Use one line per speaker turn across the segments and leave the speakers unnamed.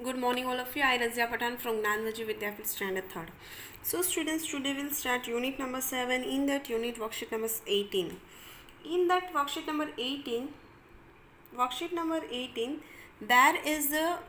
Good morning, all of you. I Razia Patan from Gnanvaji Vidyapit Standard 3rd. So, students, today we'll start unit number 7. In that unit, worksheet number 18. In that worksheet number 18, there is a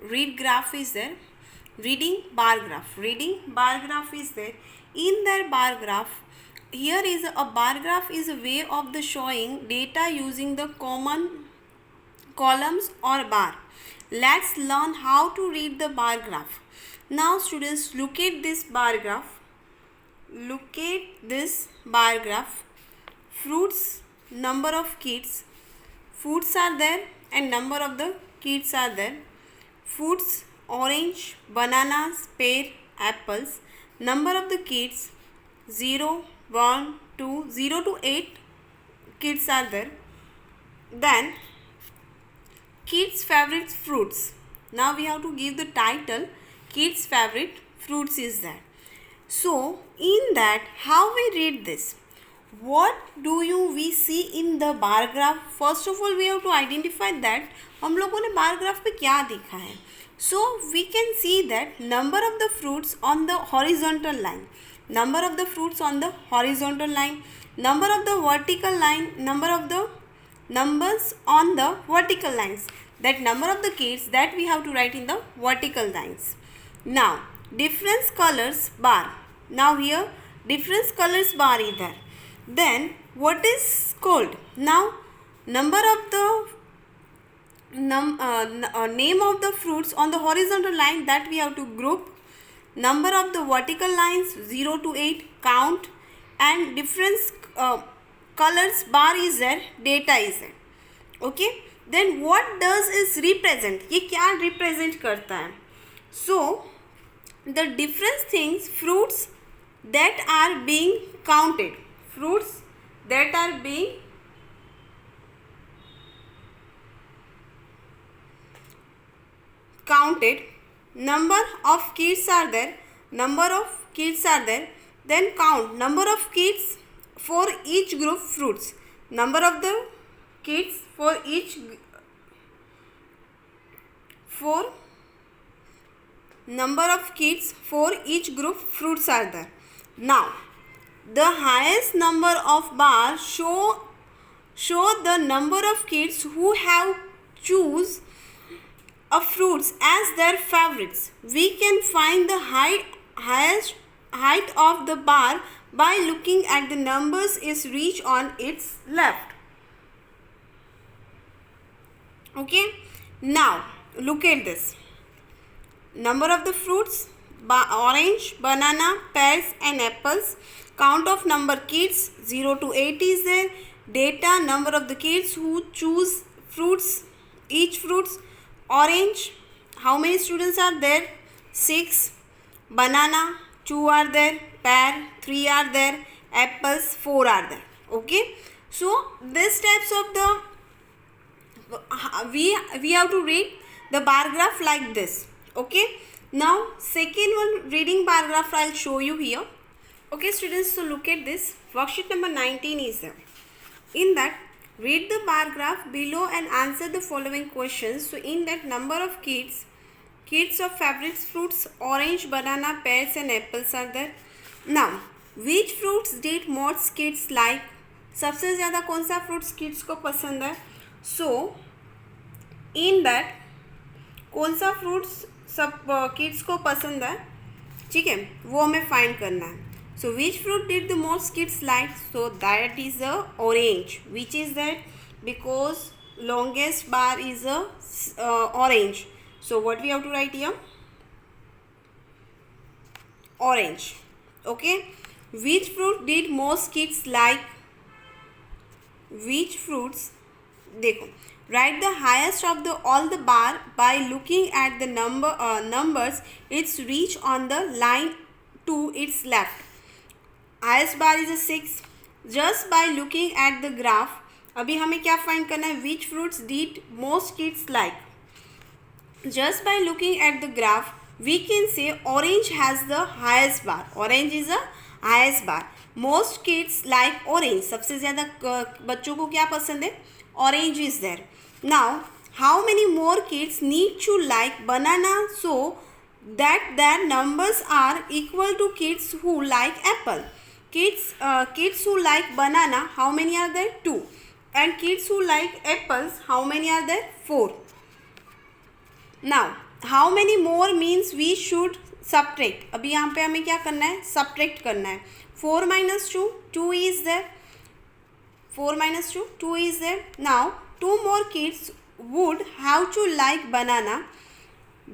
read graph is there. Reading bar graph is there. In that bar graph, here is a bar graph is a way of the showing data using the common columns or bar. Let's learn how to read the bar graph. Now students, look at this bar graph. Look at this bar graph. Fruits, number of kids. Fruits are there and number of the kids are there. Fruits, orange, bananas, pear, apples. Number of the kids 0, 1, 2, 0 to 8 kids are there. Then kids favorite fruits. Now we have to give the title kids favorite fruits is that. So in that, how we read this? What do we see in the bar graph? First of all, we have to identify that हम लोगों ने bar graph पे क्या देखा है. So we can see that number of the fruits on the horizontal line, number of the fruits on the horizontal line, number of the vertical line, number of the numbers on the vertical lines, that number of the kids that we have to write in the vertical lines. Now difference colors bar. Now here difference colors bar is there. Then what is called? Now number of the name of the fruits on the horizontal line that we have to group. Number of the vertical lines 0 to 8 count, and difference colors bar is there, data is there. Okay, then what does is represent? ये क्या represent करता है? So the different things, fruits that are being counted, fruits that are being counted, number of kids are there, then count number of kids for each group fruits, number of the kids for each number of kids for each group fruits are there. Now the highest number of bars show the number of kids who have choose of fruits as their favorites. We can find the highest height of the bar by looking at the numbers is reached on its left. Okay, now look at this. Number of the fruits, orange, banana, pears and apples. Count of number kids 0 to 8 is there. Data number of the kids who choose fruits, each fruits. Orange, how many students are there? 6. Banana, 2 are there. Pear, 3 are there. Apples, 4 are there. Okay, so this types of the we have to read the bar graph like this. Okay, now second one reading bar graph I'll show you here. Okay students, so look at this. Worksheet number 19 is there. In that, read the bar graph below and answer the following questions. So in that, number of kids of favorite fruits orange, banana, pears and apples are there. Now which fruits did most kids like? सबसे ज़्यादा कौन सा fruits kids को पसंद है? So in that कौन सा fruits सब किड्स को पसंद है, ठीक है, वो हमें फाइंड करना है. So which fruit did the most kids like? So that is a orange. Which is that? Because longest bar is a orange. So what we have to write here? Orange. Okay. Which fruit did most kids like? Which fruits? देखो, write the highest of the all the bar by looking at the numbers it's reach on the line to its left. Highest bar is a 6. Just by looking at the graph, अभी हमें क्या find करना है? Which fruits did most kids like? Just by looking at the graph, we can say orange has the highest bar. Orange is the highest bar. Most kids like orange. सबसे ज़्यादा बच्चों को क्या पसंद है? Orange is there. Now how many more kids need to like banana so that their numbers are equal to kids who like apple? Kids who like banana, how many are there? 2. And kids who like apples, how many are there? 4. Now how many more means we should subtract. अभी यहाँ पे हमें क्या करना है? subtract करना है. 4 minus 2, 2 is there. 4 minus 2, 2 is there. Now 2 more kids would have to like banana.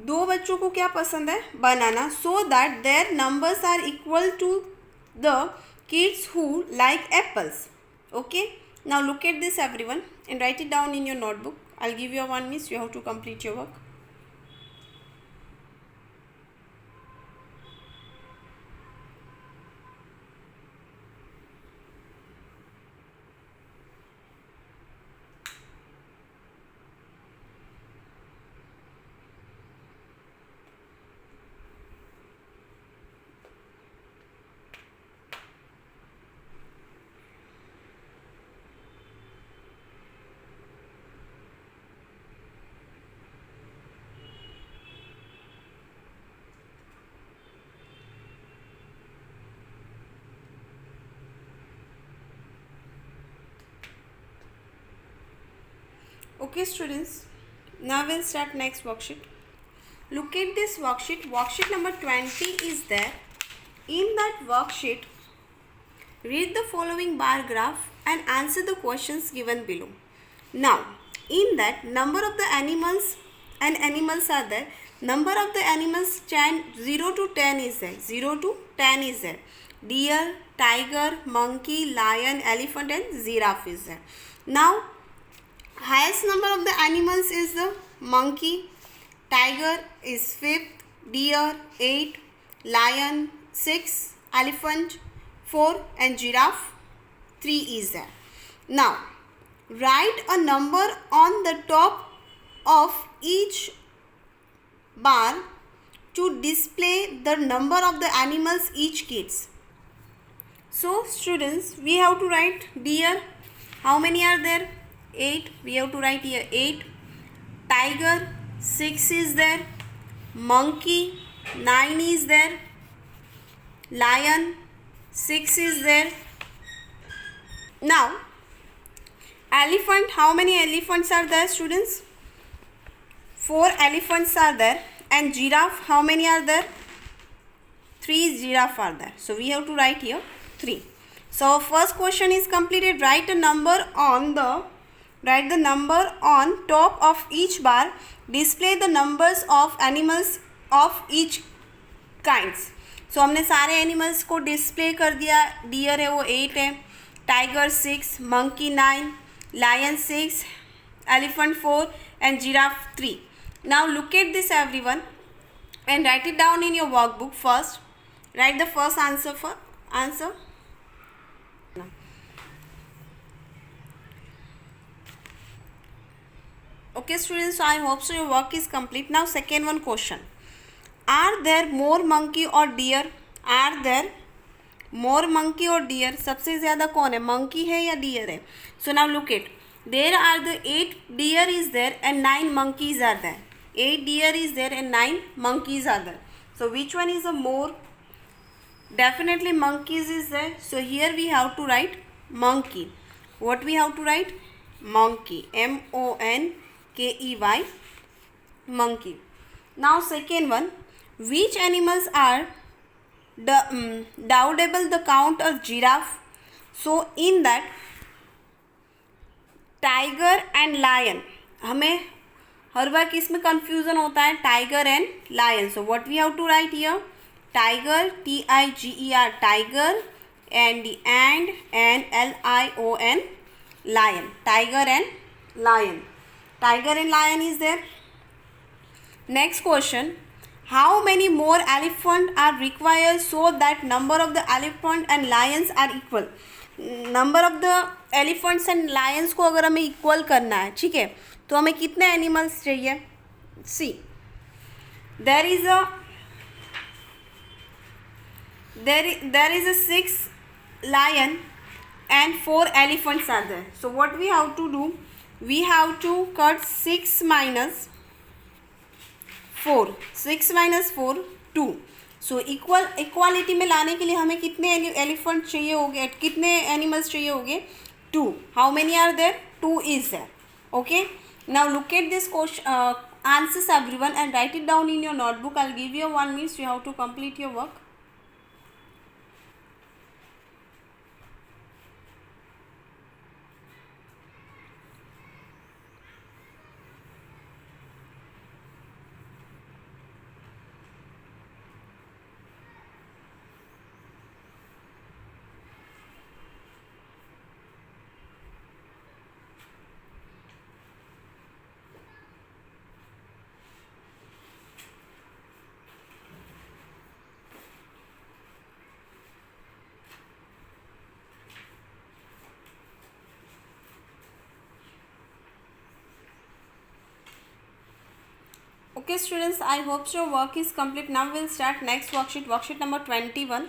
2 बच्चों को क्या पसंद है? Banana. So that their numbers are equal to the kids who like apples. Okay. Now look at this everyone and write it down in your notebook. I'll give you 1 minute. You have to complete your work. Okay students, now we'll start next worksheet. Look at this worksheet. Worksheet number 20 is there. In that worksheet, read the following bar graph and answer the questions given below. Now, in that, number of the animals and animals are there. Number of the animals 0 to 10 is there. 0 to 10 is there. Deer, tiger, monkey, lion, elephant and giraffe is there. Now, highest number of the animals is the monkey, tiger is 5th, deer 8, lion 6, elephant 4 and giraffe 3 is there. Now write a number on the top of each bar to display the number of the animals each kids. So students, we have to write deer. How many are there? 8. We have to write here 8. Tiger 6 is there. Monkey 9 is there. Lion 6 is there. Now elephant, how many elephants are there students? 4 elephants are there. And giraffe, how many are there? 3 giraffe are there. So we have to write here 3. So first question is completed. Write the number on top of each bar. Display the numbers of animals of each kinds. So हमने सारे animals को display कर दिया. Dear है वो 8 है, tiger 6, monkey 9, lion 6, elephant 4 and giraffe 3. Now look at this everyone and write it down in your workbook. First write the first answer. Okay students, so I hope so your work is complete. Now second one question. Are there more monkey or deer? Are there more monkey or deer? सबसे ज़्यादा कौन है, monkey है या deer है? So now look at, there are the 8 deer is there and 9 monkeys are there. 8 deer is there and 9 monkeys are there. So which one is the more? Definitely monkeys is there. So here we have to write monkey. What we have to write? Monkey. MONKEY. Monkey. Now second one. Which animals are double the count of giraffe? So in that tiger and lion, हमें हर बार किस में confusion होता है? Tiger and lion. So what we have to write here? Tiger TIGER tiger and the and LION lion. Tiger and lion. Tiger and lion is there. Next question. How many more elephants are required so that number of the elephant and lions are equal? Number of the elephants and lions को अगर हमें equal करना है, ठीक है, तो हमें कितने animals चाहिए? See, there is a 6 lion and 4 elephants are there. So what we have to do? we have to cut 6 minus 4, 6 minus 4 2. So equality में लाने के लिए हमें कितने एलिफेंट चाहिए होंगे, कितने एनिमल्स चाहिए होंगे, 2. How many are there, 2 is there. Okay, now look at this question answers everyone and write it down in your notebook. I'll give you 1 minute, you have to complete your work. Okay students, I hope your work is complete. Now we'll start next worksheet, worksheet number 21.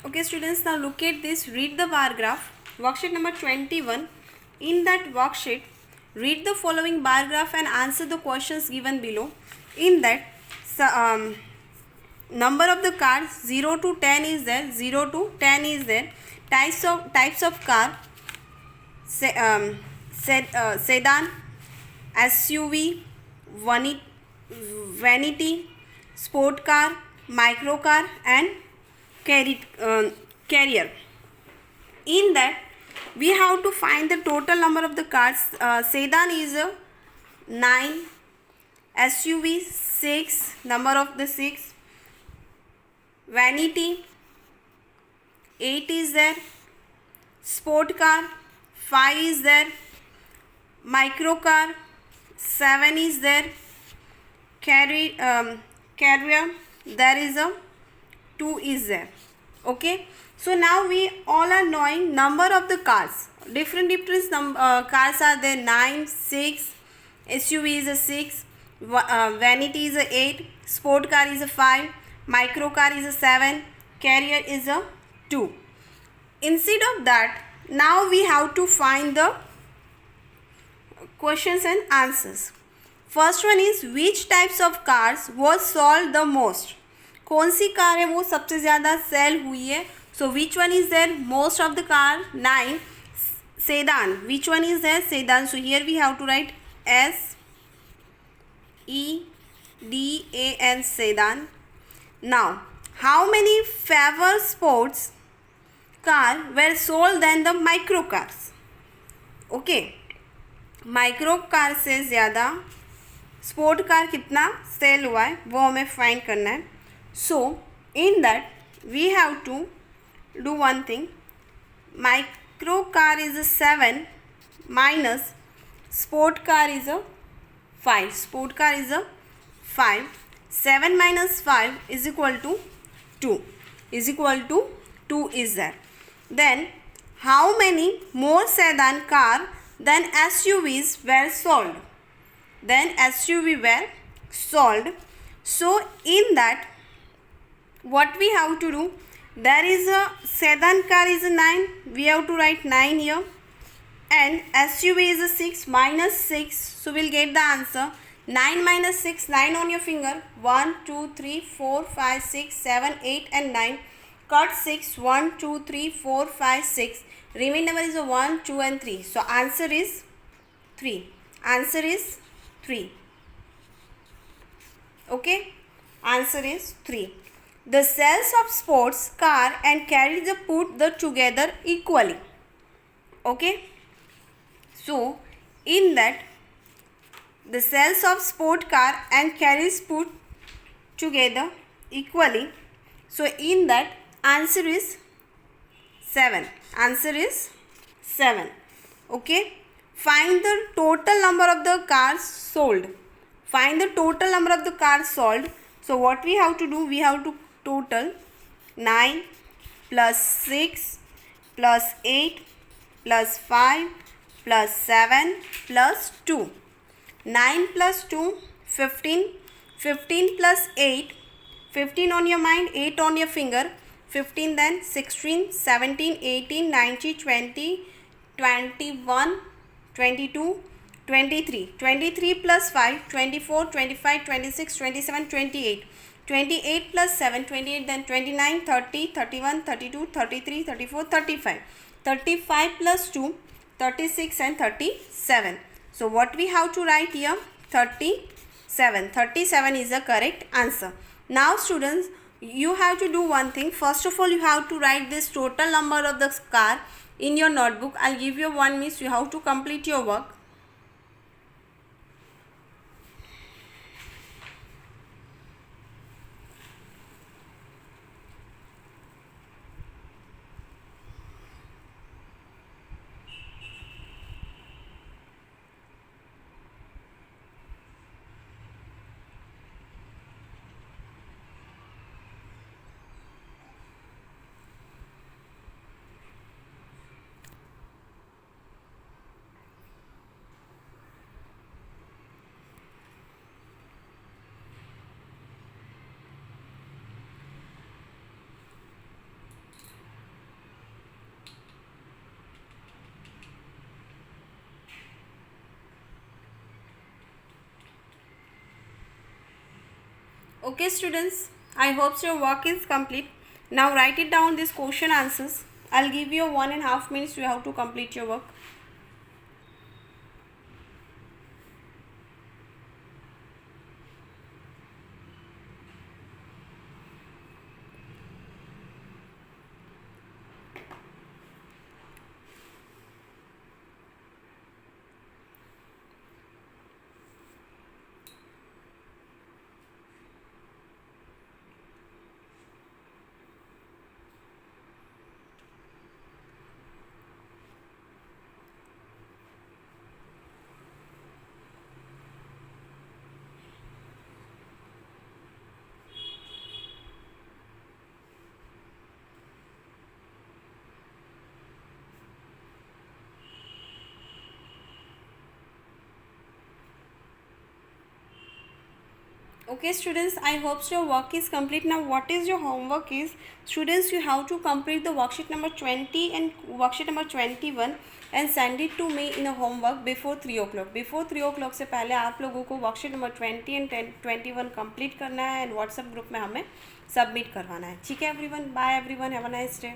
Okay students, now look at this, read the bar graph, worksheet number 21. In that worksheet, read the following bar graph and answer the questions given below. In that, number of the cars 0 to 10 is there, 0 to 10 is there. Types of car, sedan, SUV, vanity, sport car, micro car and carrier. In that we have to find the total number of the cars. Sedan is 9, SUV 6, number of the 6, vanity 8 is there, sport car 5 is there, micro car 7 is there, carrier there is a 2 is there. Okay, so now we all are knowing number of the cars. Different cars are there, 9, 6, SUV is a 6, vanity is a 8, sport car is a 5, micro car is a 7, carrier is a 2. Instead of that, now we have to find the questions and answers. First one is, which types of cars was sold the most? कौन सी car है वो सबसे ज़्यादा cell हुई है? So which one is there? Most of the car 9. Sedan, which one is there? Sedan. So here we have to write SEDAN, sedan. Now how many favor sports car were sold than the micro cars? Okay, micro car से ज़्यादा sport car कितना cell हुआ है वो हमें find करना है. So in that we have to do one thing. Micro car is a 7 minus sport car is a 5. Sport car is a 5. 7 minus 5 is equal to 2. Is equal to 2 is there. Then how many more sedan car then SUVs were sold? Then SUV were sold. So in that what we have to do, there is a sedan car is a 9, we have to write 9 here, and SUV is a 6 minus 6, so we'll get the answer 9 minus 6, 9 on your finger, 1 2 3 4 5 6 7 8 and 9. Cut 6, 1 2 3 4 5 6. Remaining number is a 1 2 and 3. So answer is 3. Answer is 3. Okay, answer is 3. The sales of sports car and carriage are put the together equally. Okay, so in that the sales of sport car and carriage put together equally. So in that answer is 7. Answer is 7. Okay, find the total number of the cars sold. Find the total number of the cars sold. So what we have to do, we have to total 9 plus 6 plus 8 plus 5 plus 7 plus 2. 9 plus 2, 15. 15 plus 8, 15 on your mind, 8 on your finger. 15 then 16, 17, 18, 19, 20, 21, 22, 23. 23 plus 5, 24, 25, 26, 27, 28. 28 plus 7, 28, then 29, 30, 31, 32, 33, 34, 35. 35 plus 2, 36 and 37. So what we have to write here? 37. 37 is the correct answer. Now students, you have to do one thing. First of all, you have to write this total number of the car in your notebook. I'll give you 1 minute. You have to complete your work. Okay students, I hope your work is complete. Now write it down, these question answers. I'll give you 1.5 minutes. You have to complete your work. Okay students, I hope your work is complete. Now what is your homework is, students, you have to complete the worksheet number 20 and worksheet number 21 and send it to me in a homework before 3 o'clock. Before 3 o'clock से पहले आप लोगों को worksheet number 20 and 21 complete करना है and WhatsApp group में हमें submit करवाना है. ठीक है everyone, bye everyone, have a nice day.